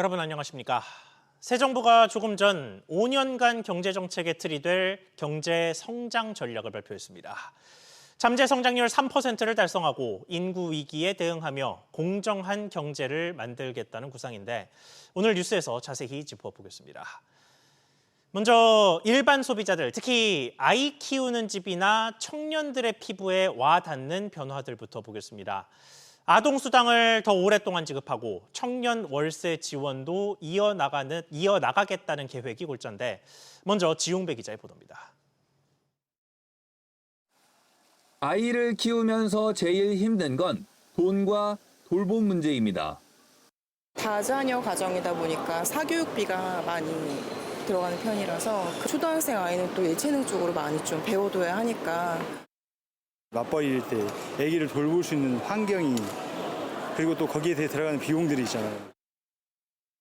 여러분 안녕하십니까? 새 정부가 조금 전 5년간 경제정책의 틀이 될 경제 성장 전략을 발표했습니다. 잠재 성장률 3%를 달성하고 인구 위기에 대응하며 공정한 경제를 만들겠다는 구상인데 오늘 뉴스에서 자세히 짚어보겠습니다. 먼저 일반 소비자들, 특히 아이 키우는 집이나 청년들의 피부에 와닿는 변화들부터 보겠습니다. 아동수당을 더 오랫동안 지급하고 청년 월세 지원도 이어나가겠다는 계획이 골자인데 먼저 지용배 기자의 보도입니다. 아이를 키우면서 제일 힘든 건 돈과 돌봄 문제입니다. 다자녀 가정이다 보니까 사교육비가 많이 들어가는 편이라서 초등학생 아이는 또 예체능 쪽으로 많이 좀 배워둬야 하니까. 맞벌이일 때 아기를 돌볼 수 있는 환경이 그리고 또 거기에 대해 들어가는 비용들이 있잖아요.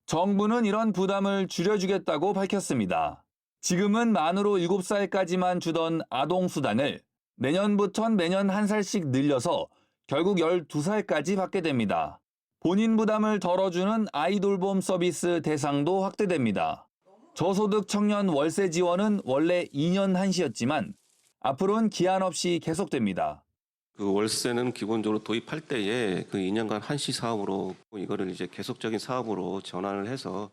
정부는 이런 부담을 줄여주겠다고 밝혔습니다. 지금은 만으로 7살까지만 주던 아동수당을 내년부턴 매년 1살씩 늘려서 결국 12살까지 받게 됩니다. 본인 부담을 덜어주는 아이돌봄 서비스 대상도 확대됩니다. 저소득 청년 월세 지원은 원래 2년 한시였지만 앞으로는 기한 없이 계속됩니다. 그 월세는 기본적으로 도입할 때에 그 2년간 한시 사업으로 이거를 이제 계속적인 사업으로 전환을 해서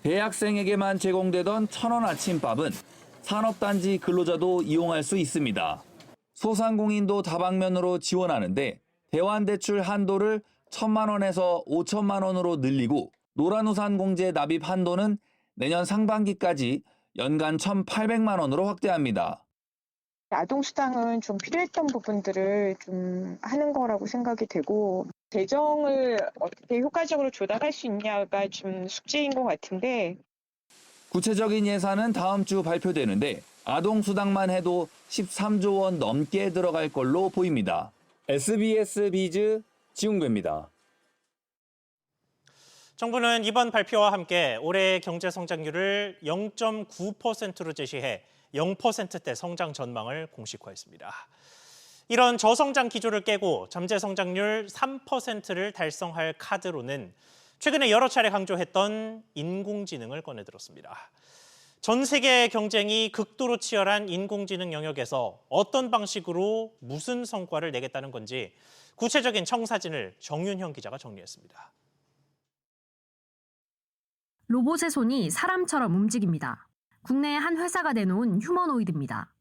대학생에게만 제공되던 1,000원 아침밥은 산업단지 근로자도 이용할 수 있습니다. 소상공인도 다방면으로 지원하는데 대환대출 한도를 1,000만 원에서 5천만 원으로 늘리고 노란우산 공제 납입 한도는 내년 상반기까지 연간 1,800만 원으로 확대합니다. 아동수당은 좀 필요했던 부분들을 좀 하는 거라고 생각이 되고 재정을 어떻게 효과적으로 조달할 수 있냐가 좀 숙제인 것 같은데 구체적인 예산은 다음 주 발표되는데 아동수당만 해도 13조 원 넘게 들어갈 걸로 보입니다. SBS 비즈 지웅배입니다. 정부는 이번 발표와 함께 올해 경제 성장률을 0.9%로 제시해 0%대 성장 전망을 공식화했습니다. 이런 저성장 기조를 깨고 잠재 성장률 3%를 달성할 카드로는 최근에 여러 차례 강조했던 인공지능을 꺼내들었습니다. 전 세계 경쟁이 극도로 치열한 인공지능 영역에서 어떤 방식으로 무슨 성과를 내겠다는 건지 구체적인 청사진을 정윤형 기자가 정리했습니다. 로봇의 손이 사람처럼 움직입니다. 국내의 한 회사가 내놓은 휴머노이드입니다.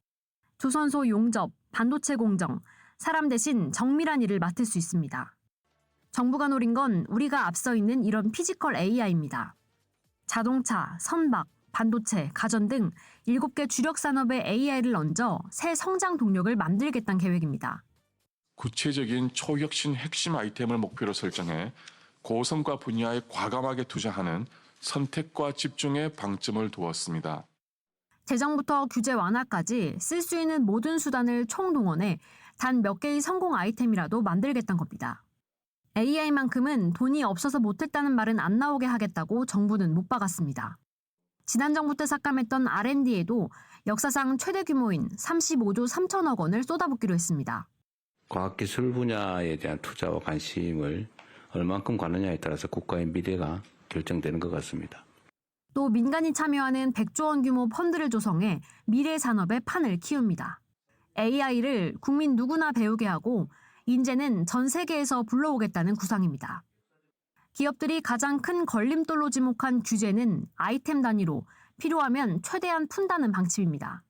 조선소 용접, 반도체 공정, 사람 대신 정밀한 일을 맡을 수 있습니다. 정부가 노린 건 우리가 앞서 있는 이런 피지컬 AI입니다. 자동차, 선박, 반도체, 가전 등 7개 주력 산업에 AI를 얹어 새 성장 동력을 만들겠다는 계획입니다. 구체적인 초혁신 핵심 아이템을 목표로 설정해 고성과 분야에 과감하게 투자하는 선택과 집중에 방점을 두었습니다. 재정부터 규제 완화까지 쓸 수 있는 모든 수단을 총동원해 단 몇 개의 성공 아이템이라도 만들겠다는 겁니다. AI만큼은 돈이 없어서 못했다는 말은 안 나오게 하겠다고 정부는 못 박았습니다. 지난 정부 때 삭감했던 R&D에도 역사상 최대 규모인 35조 3천억 원을 쏟아붓기로 했습니다. 과학기술 분야에 대한 투자와 관심을 얼만큼 가느냐에 따라서 국가의 미래가 결정되는 것 같습니다. 또 민간이 참여하는 100조 원 규모 펀드를 조성해 미래 산업의 판을 키웁니다. AI를 국민 누구나 배우게 하고 인재는 전 세계에서 불러오겠다는 구상입니다. 기업들이 가장 큰 걸림돌로 지목한 규제는 아이템 단위로 필요하면 최대한 푼다는 방침입니다.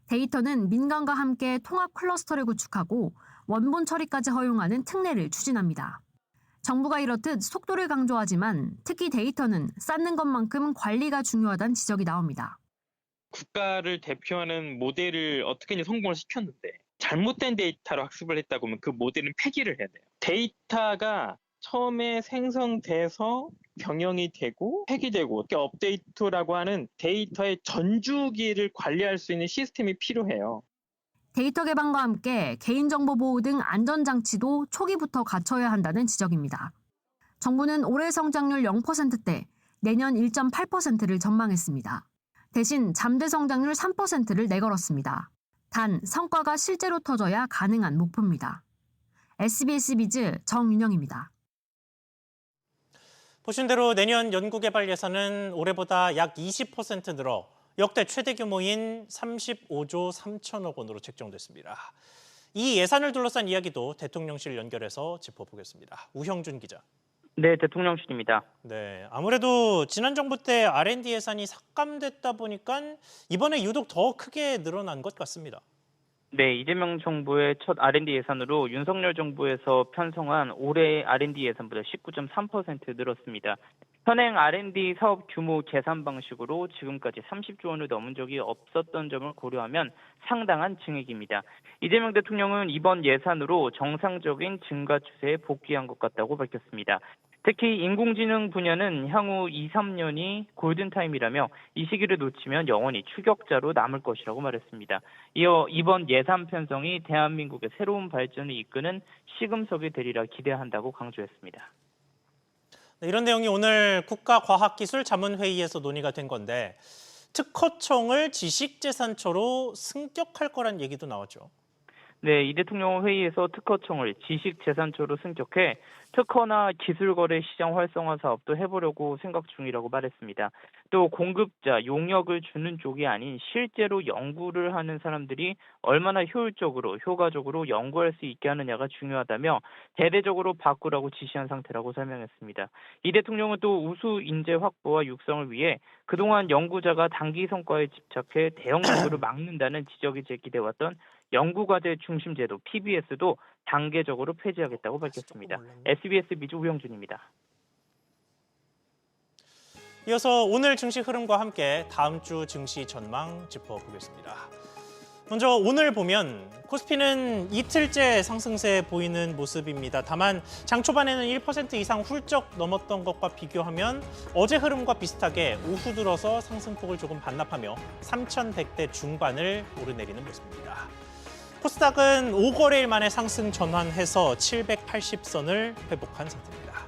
데이터는 민간과 함께 통합 클러스터를 구축하고 원본 처리까지 허용하는 특례를 추진합니다. 정부가 이렇듯 속도를 강조하지만 특히 데이터는 쌓는 것만큼 관리가 중요하다는 지적이 나옵니다. 국가를 대표하는 모델을 어떻게든 성공을 시켰는데 잘못된 데이터로 학습을 했다고 하면 그 모델은 폐기를 해야 돼요. 데이터가 처음에 생성돼서 병영이 되고 폐기되고 업데이트라고 하는 데이터의 전주기를 관리할 수 있는 시스템이 필요해요. 데이터 개방과 함께 개인정보 보호 등 안전장치도 초기부터 갖춰야 한다는 지적입니다. 정부는 올해 성장률 0%대, 내년 1.8%를 전망했습니다. 대신 잠재 성장률 3%를 내걸었습니다. 단 성과가 실제로 터져야 가능한 목표입니다. SBS 비즈 정윤영입니다. 보신 대로 내년 연구개발 예산은 올해보다 약 20% 늘어 역대 최대 규모인 35조 3천억 원으로 책정됐습니다. 이 예산을 둘러싼 이야기도 대통령실 연결해서 짚어보겠습니다. 우형준 기자. 네, 대통령실입니다. 네, 아무래도 지난 정부 때 R&D 예산이 삭감됐다 보니까 이번에 유독 더 크게 늘어난 것 같습니다. 네, 이재명 정부의 첫 R&D 예산으로 윤석열 정부에서 편성한 올해 R&D 예산보다 19.3% 늘었습니다. 현행 R&D 사업 규모 계산 방식으로 지금까지 30조 원을 넘은 적이 없었던 점을 고려하면 상당한 증액입니다. 이재명 대통령은 이번 예산으로 정상적인 증가 추세에 복귀한 것 같다고 밝혔습니다. 특히 인공지능 분야는 향후 2, 3년이 골든타임이라며 이 시기를 놓치면 영원히 추격자로 남을 것이라고 말했습니다. 이어 이번 예산 편성이 대한민국의 새로운 발전을 이끄는 시금석이 되리라 기대한다고 강조했습니다. 네, 이런 내용이 오늘 국가과학기술자문회의에서 논의가 된 건데 특허청을 지식재산처로 승격할 거란 얘기도 나왔죠. 네, 이 대통령은 회의에서 특허청을 지식재산처로 승격해 특허나 기술거래 시장 활성화 사업도 해보려고 생각 중이라고 말했습니다. 또 공급자, 용역을 주는 쪽이 아닌 실제로 연구를 하는 사람들이 얼마나 효율적으로, 효과적으로 연구할 수 있게 하느냐가 중요하다며 대대적으로 바꾸라고 지시한 상태라고 설명했습니다. 이 대통령은 또 우수 인재 확보와 육성을 위해 그동안 연구자가 단기 성과에 집착해 대형 연구를 막는다는 지적이 제기돼왔던 연구과제 중심제도 PBS도 단계적으로 폐지하겠다고 밝혔습니다. SBS 미주 우영준입니다. 이어서 오늘 증시 흐름과 함께 다음 주 증시 전망 짚어보겠습니다. 먼저 오늘 보면 코스피는 이틀째 상승세 보이는 모습입니다. 다만 장 초반에는 1% 이상 훌쩍 넘었던 것과 비교하면 어제 흐름과 비슷하게 오후 들어서 상승폭을 조금 반납하며 3,100대 중반을 오르내리는 모습입니다. 코스닥은 5거래일 만에 상승 전환해서 780선을 회복한 상태입니다.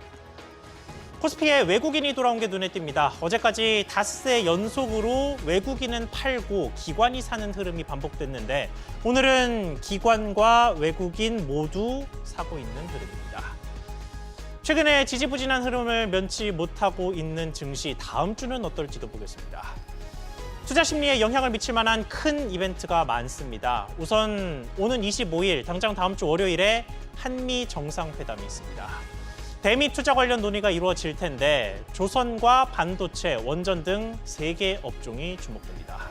코스피에 외국인이 돌아온 게 눈에 띕니다. 어제까지 닷새 연속으로 외국인은 팔고 기관이 사는 흐름이 반복됐는데 오늘은 기관과 외국인 모두 사고 있는 흐름입니다. 최근에 지지부진한 흐름을 면치 못하고 있는 증시, 다음 주는 어떨지도 보겠습니다. 투자 심리에 영향을 미칠 만한 큰 이벤트가 많습니다. 우선 오는 25일, 당장 다음 주 월요일에 한미 정상회담이 있습니다. 대미 투자 관련 논의가 이루어질 텐데 조선과 반도체, 원전 등 3개 업종이 주목됩니다.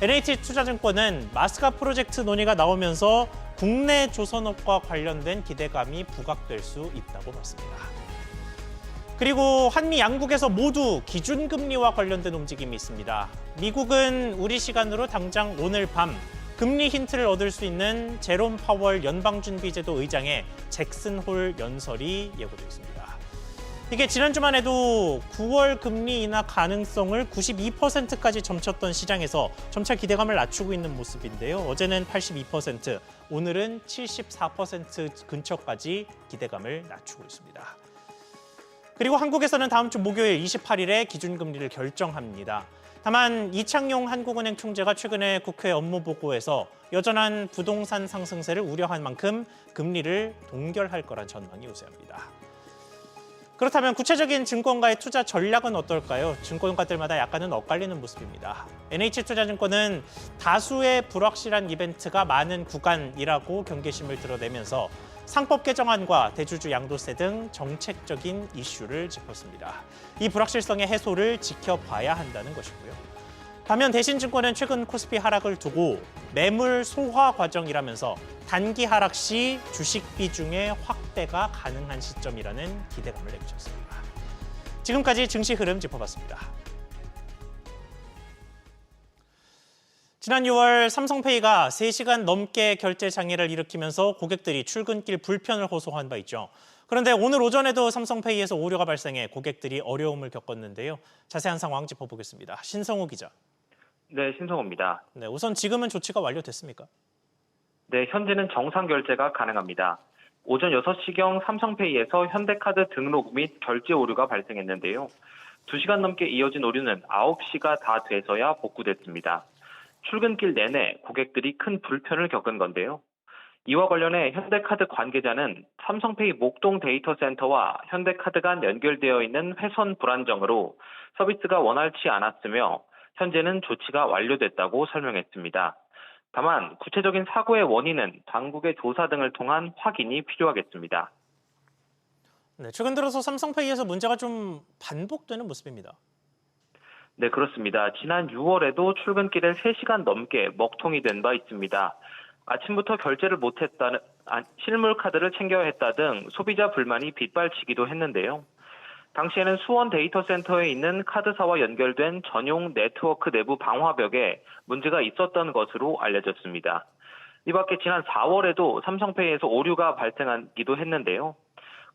NH투자증권은 마스카 프로젝트 논의가 나오면서 국내 조선업과 관련된 기대감이 부각될 수 있다고 봤습니다. 그리고 한미 양국에서 모두 기준금리와 관련된 움직임이 있습니다. 미국은 우리 시간으로 당장 오늘 밤 금리 힌트를 얻을 수 있는 제롬 파월 연방준비제도 의장의 잭슨 홀 연설이 예고되어 있습니다. 이게 지난주만 해도 9월 금리 인하 가능성을 92%까지 점쳤던 시장에서 점차 기대감을 낮추고 있는 모습인데요. 어제는 82%, 오늘은 74% 근처까지 기대감을 낮추고 있습니다. 그리고 한국에서는 다음 주 목요일 28일에 기준금리를 결정합니다. 다만 이창용 한국은행 총재가 최근에 국회 업무보고에서 여전한 부동산 상승세를 우려한 만큼 금리를 동결할 거란 전망이 우세합니다. 그렇다면 구체적인 증권가의 투자 전략은 어떨까요? 증권가들마다 약간은 엇갈리는 모습입니다. NH투자증권은 다수의 불확실한 이벤트가 많은 구간이라고 경계심을 드러내면서 상법 개정안과 대주주 양도세 등 정책적인 이슈를 짚었습니다. 이 불확실성의 해소를 지켜봐야 한다는 것이고요. 반면 대신증권은 최근 코스피 하락을 두고 매물 소화 과정이라면서 단기 하락 시 주식 비중의 확대가 가능한 시점이라는 기대감을 내비쳤습니다. 지금까지 증시 흐름 짚어봤습니다. 지난 6월 삼성페이가 3시간 넘게 결제 장애를 일으키면서 고객들이 출근길 불편을 호소한 바 있죠. 그런데 오늘 오전에도 삼성페이에서 오류가 발생해 고객들이 어려움을 겪었는데요. 자세한 상황 짚어보겠습니다. 신성우 기자. 네, 신성우입니다. 네, 우선 지금은 조치가 완료됐습니까? 네, 현재는 정상 결제가 가능합니다. 오전 6시경 삼성페이에서 현대카드 등록 및 결제 오류가 발생했는데요. 2시간 넘게 이어진 오류는 9시가 다 돼서야 복구됐습니다. 출근길 내내 고객들이 큰 불편을 겪은 건데요. 이와 관련해 현대카드 관계자는 삼성페이 목동 데이터센터와 현대카드 간 연결되어 있는 회선 불안정으로 서비스가 원활치 않았으며 현재는 조치가 완료됐다고 설명했습니다. 다만 구체적인 사고의 원인은 당국의 조사 등을 통한 확인이 필요하겠습니다. 네, 최근 들어서 삼성페이에서 문제가 좀 반복되는 모습입니다. 네, 그렇습니다. 지난 6월에도 출근길에 3시간 넘게 먹통이 된 바 있습니다. 아침부터 결제를 못했다는 실물 카드를 챙겨야 했다 등 소비자 불만이 빗발치기도 했는데요. 당시에는 수원 데이터센터에 있는 카드사와 연결된 전용 네트워크 내부 방화벽에 문제가 있었던 것으로 알려졌습니다. 이 밖에 지난 4월에도 삼성페이에서 오류가 발생하기도 했는데요.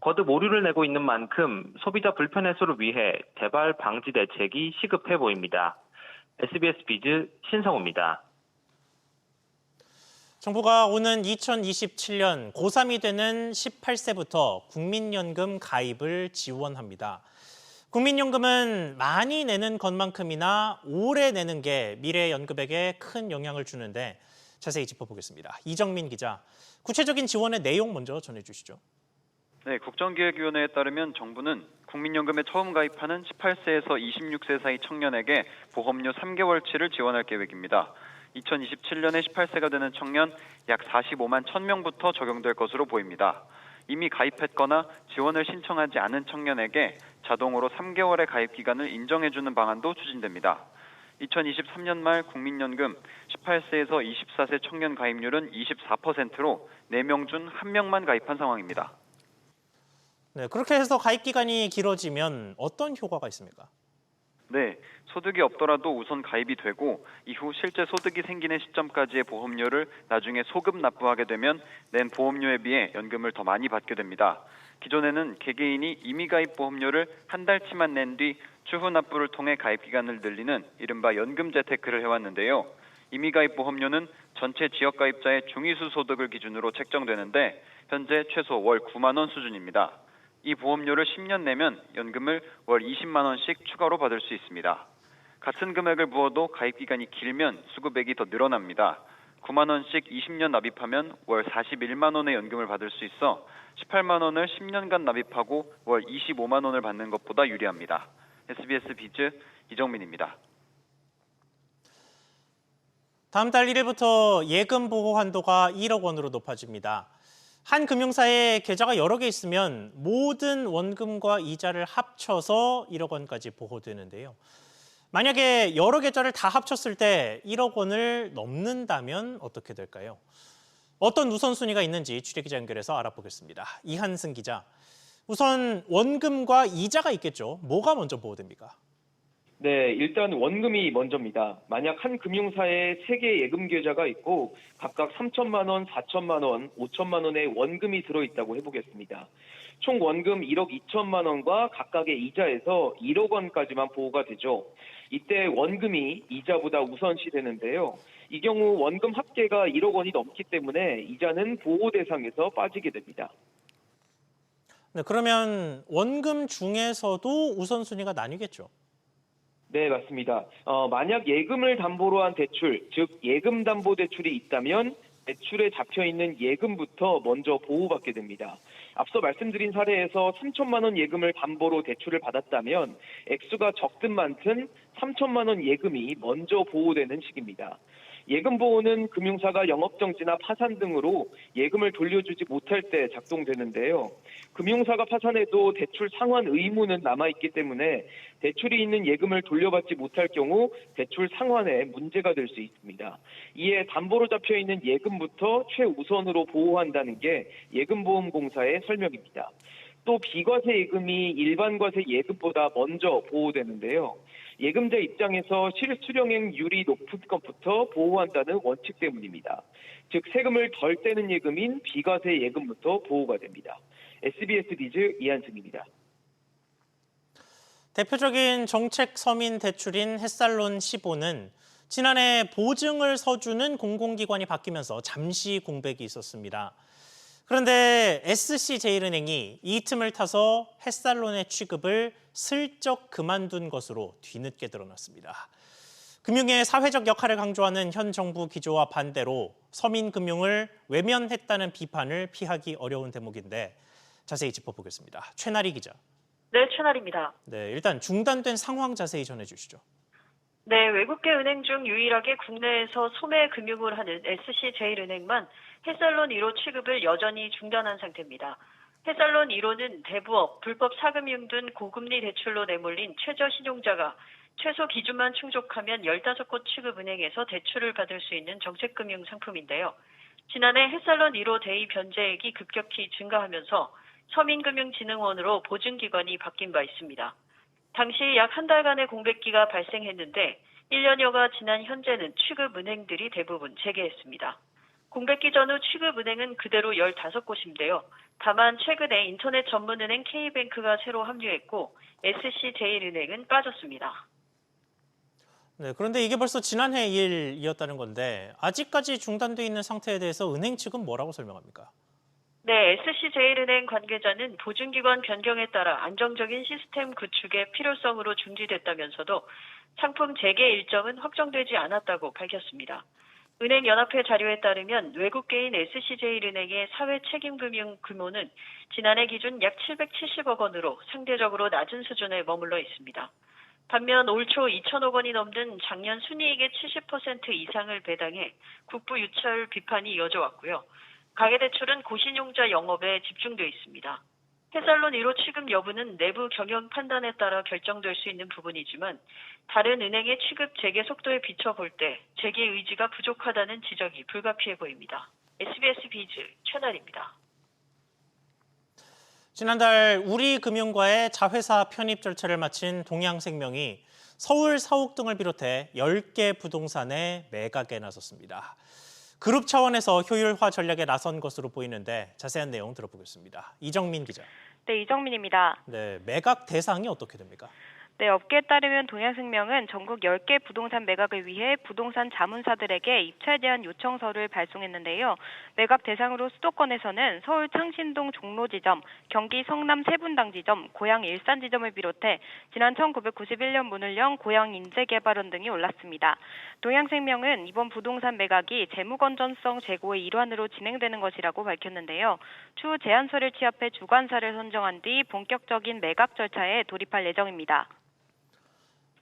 거듭 오류를 내고 있는 만큼 소비자 불편 해소를 위해 재발 방지 대책이 시급해 보입니다. SBS 비즈 신성우입니다. 정부가 오는 2027년 고3이 되는 18세부터 국민연금 가입을 지원합니다. 국민연금은 많이 내는 것만큼이나 오래 내는 게 미래 연금액에 큰 영향을 주는데 자세히 짚어보겠습니다. 이정민 기자, 구체적인 지원의 내용 먼저 전해주시죠. 네, 국정기획위원회에 따르면 정부는 국민연금에 처음 가입하는 18세에서 26세 사이 청년에게 보험료 3개월치를 지원할 계획입니다. 2027년에 18세가 되는 청년 약 45만 1000명부터 적용될 것으로 보입니다. 이미 가입했거나 지원을 신청하지 않은 청년에게 자동으로 3개월의 가입 기간을 인정해주는 방안도 추진됩니다. 2023년 말 국민연금 18세에서 24세 청년 가입률은 24%로 4명 중 1명만 가입한 상황입니다. 네, 그렇게 해서 가입 기간이 길어지면 어떤 효과가 있습니까? 네, 소득이 없더라도 우선 가입이 되고 이후 실제 소득이 생기는 시점까지의 보험료를 나중에 소급 납부하게 되면 낸 보험료에 비해 연금을 더 많이 받게 됩니다. 기존에는 개개인이 임의 가입 보험료를 한 달치만 낸 뒤 추후 납부를 통해 가입 기간을 늘리는 이른바 연금 재테크를 해왔는데요. 임의 가입 보험료는 전체 지역 가입자의 중위수 소득을 기준으로 책정되는데 현재 최소 월 9만 원 수준입니다. 이 보험료를 10년 내면 연금을 월 20만 원씩 추가로 받을 수 있습니다. 같은 금액을 부어도 가입 기간이 길면 수급액이 더 늘어납니다. 9만 원씩 20년 납입하면 월 41만 원의 연금을 받을 수 있어 18만 원을 10년간 납입하고 월 25만 원을 받는 것보다 유리합니다. SBS 비즈 이정민입니다. 다음 달 1일부터 예금 보호 한도가 1억 원으로 높아집니다. 한 금융사에 계좌가 여러 개 있으면 모든 원금과 이자를 합쳐서 1억 원까지 보호되는데요. 만약에 여러 계좌를 다 합쳤을 때 1억 원을 넘는다면 어떻게 될까요? 어떤 우선순위가 있는지 취재기자 연결해서 알아보겠습니다. 이한승 기자, 우선 원금과 이자가 있겠죠. 뭐가 먼저 보호됩니까? 네, 일단 원금이 먼저입니다. 만약 한 금융사에 3개의 예금 계좌가 있고 각각 3천만 원, 4천만 원, 5천만 원의 원금이 들어있다고 해보겠습니다. 총 원금 1억 2천만 원과 각각의 이자에서 1억 원까지만 보호가 되죠. 이때 원금이 이자보다 우선시 되는데요. 이 경우 원금 합계가 1억 원이 넘기 때문에 이자는 보호 대상에서 빠지게 됩니다. 네, 그러면 원금 중에서도 우선순위가 나뉘겠죠? 네, 맞습니다. 만약 예금을 담보로 한 대출, 즉 예금담보대출이 있다면 대출에 잡혀있는 예금부터 먼저 보호받게 됩니다. 앞서 말씀드린 사례에서 3천만 원 예금을 담보로 대출을 받았다면 액수가 적든 많든 3천만 원 예금이 먼저 보호되는 시기입니다. 예금 보호는 금융사가 영업정지나 파산 등으로 예금을 돌려주지 못할 때 작동되는데요. 금융사가 파산해도 대출 상환 의무는 남아있기 때문에 대출이 있는 예금을 돌려받지 못할 경우 대출 상환에 문제가 될 수 있습니다. 이에 담보로 잡혀있는 예금부터 최우선으로 보호한다는 게 예금보험공사의 설명입니다. 또 비과세 예금이 일반 과세 예금보다 먼저 보호되는데요. 예금자 입장에서 실수령액률이 높은 것부터 보호한다는 원칙 때문입니다. 즉 세금을 덜 떼는 예금인 비과세 예금부터 보호가 됩니다. SBS 비즈 이한승입니다. 대표적인 정책 서민 대출인 햇살론 15는 지난해 보증을 서주는 공공기관이 바뀌면서 잠시 공백이 있었습니다. 그런데 SC제일은행이 이 틈을 타서 햇살론의 취급을 슬쩍 그만둔 것으로 뒤늦게 드러났습니다. 금융의 사회적 역할을 강조하는 현 정부 기조와 반대로 서민금융을 외면했다는 비판을 피하기 어려운 대목인데 자세히 짚어보겠습니다. 최나리 기자. 네, 최나리입니다. 네, 일단 중단된 상황 자세히 전해주시죠. 네, 외국계 은행 중 유일하게 국내에서 소매 금융을 하는 SC제일은행만 해살론 1호 취급을 여전히 중단한 상태입니다. 해살론 1호는 대부업, 불법 사금융 등 고금리 대출로 내몰린 최저 신용자가 최소 기준만 충족하면 15곳 취급은행에서 대출을 받을 수 있는 정책금융 상품인데요. 지난해 해살론 1호 대의 변제액이 급격히 증가하면서 서민금융진흥원으로 보증기관이 바뀐 바 있습니다. 당시 약 한 달간의 공백기가 발생했는데 1년여가 지난 현재는 취급은행들이 대부분 재개했습니다. 공백기 전후 취급은행은 그대로 15곳인데요. 다만 최근에 인터넷 전문은행 K뱅크가 새로 합류했고 SC제일은행은 빠졌습니다. 네, 그런데 이게 벌써 지난해 일이었다는 건데 아직까지 중단돼 있는 상태에 대해서 은행 측은 뭐라고 설명합니까? 네, SC제일은행 관계자는 보증기관 변경에 따라 안정적인 시스템 구축의 필요성으로 중지됐다면서도 상품 재개 일정은 확정되지 않았다고 밝혔습니다. 은행연합회 자료에 따르면 외국계인 SC제일은행의 사회책임금융 규모는 지난해 기준 약 770억 원으로 상대적으로 낮은 수준에 머물러 있습니다. 반면 올 초 2천억 원이 넘는 작년 순이익의 70% 이상을 배당해 국부 유찰 비판이 이어져 왔고요. 가계대출은 고신용자 영업에 집중돼 있습니다. 해살론 1호 취급 여부는 내부 경영 판단에 따라 결정될 수 있는 부분이지만 다른 은행의 취급 재개 속도에 비춰볼 때 재개 의지가 부족하다는 지적이 불가피해 보입니다. SBS 비즈 최나리입니다. 지난달 우리금융과의 자회사 편입 절차를 마친 동양생명이 서울 사옥 등을 비롯해 10개 부동산에 매각에 나섰습니다. 그룹 차원에서 효율화 전략에 나선 것으로 보이는데 자세한 내용 들어보겠습니다. 이정민 기자. 네, 이정민입니다. 네, 매각 대상이 어떻게 됩니까? 네, 업계에 따르면 동양생명은 전국 10개 부동산 매각을 위해 부동산 자문사들에게 입찰에 대한 요청서를 발송했는데요. 매각 대상으로 수도권에서는 서울 창신동 종로지점, 경기 성남 세분당지점, 고양 일산지점을 비롯해 지난 1991년 문을 연 고양 인재개발원 등이 올랐습니다. 동양생명은 이번 부동산 매각이 재무건전성 제고의 일환으로 진행되는 것이라고 밝혔는데요. 추후 제안서를 취합해 주관사를 선정한 뒤 본격적인 매각 절차에 돌입할 예정입니다.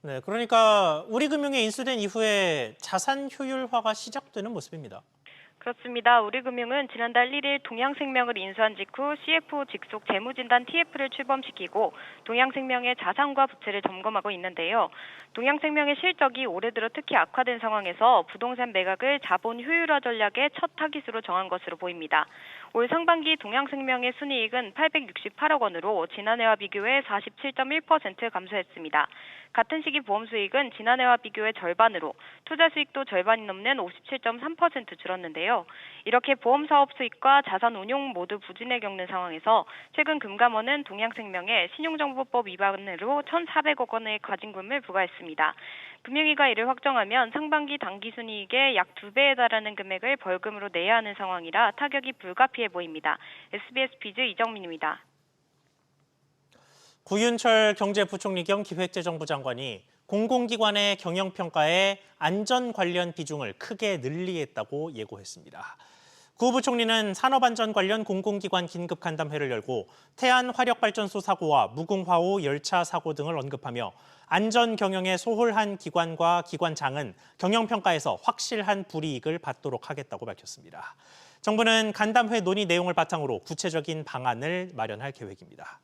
네, 그러니까 우리금융에 인수된 이후에 자산 효율화가 시작되는 모습입니다. 그렇습니다. 우리금융은 지난달 1일 동양생명을 인수한 직후 CFO 직속 재무진단 TF를 출범시키고 동양생명의 자산과 부채를 점검하고 있는데요. 동양생명의 실적이 올해 들어 특히 악화된 상황에서 부동산 매각을 자본 효율화 전략의 첫 타깃으로 정한 것으로 보입니다. 올 상반기 동양생명의 순이익은 868억 원으로 지난해와 비교해 47.1% 감소했습니다. 같은 시기 보험 수익은 지난해와 비교해 절반으로 투자 수익도 절반이 넘는 57.3% 줄었는데요. 이렇게 보험 사업 수익과 자산 운용 모두 부진을 겪는 상황에서 최근 금감원은 동양생명에 신용정보법 위반으로 1,400억 원의 과징금을 부과했습니다. 금융위가 이를 확정하면 상반기 당기순이익의 약 2배에 달하는 금액을 벌금으로 내야 하는 상황이라 타격이 불가피해 보입니다. SBS 비즈 이정민입니다. 구윤철 경제부총리 겸 기획재정부 장관이 공공기관의 경영평가에 안전 관련 비중을 크게 늘리겠다고 예고했습니다. 구 부총리는 산업안전 관련 공공기관 긴급간담회를 열고 태안화력발전소 사고와 무궁화호 열차 사고 등을 언급하며 안전 경영에 소홀한 기관과 기관장은 경영평가에서 확실한 불이익을 받도록 하겠다고 밝혔습니다. 정부는 간담회 논의 내용을 바탕으로 구체적인 방안을 마련할 계획입니다.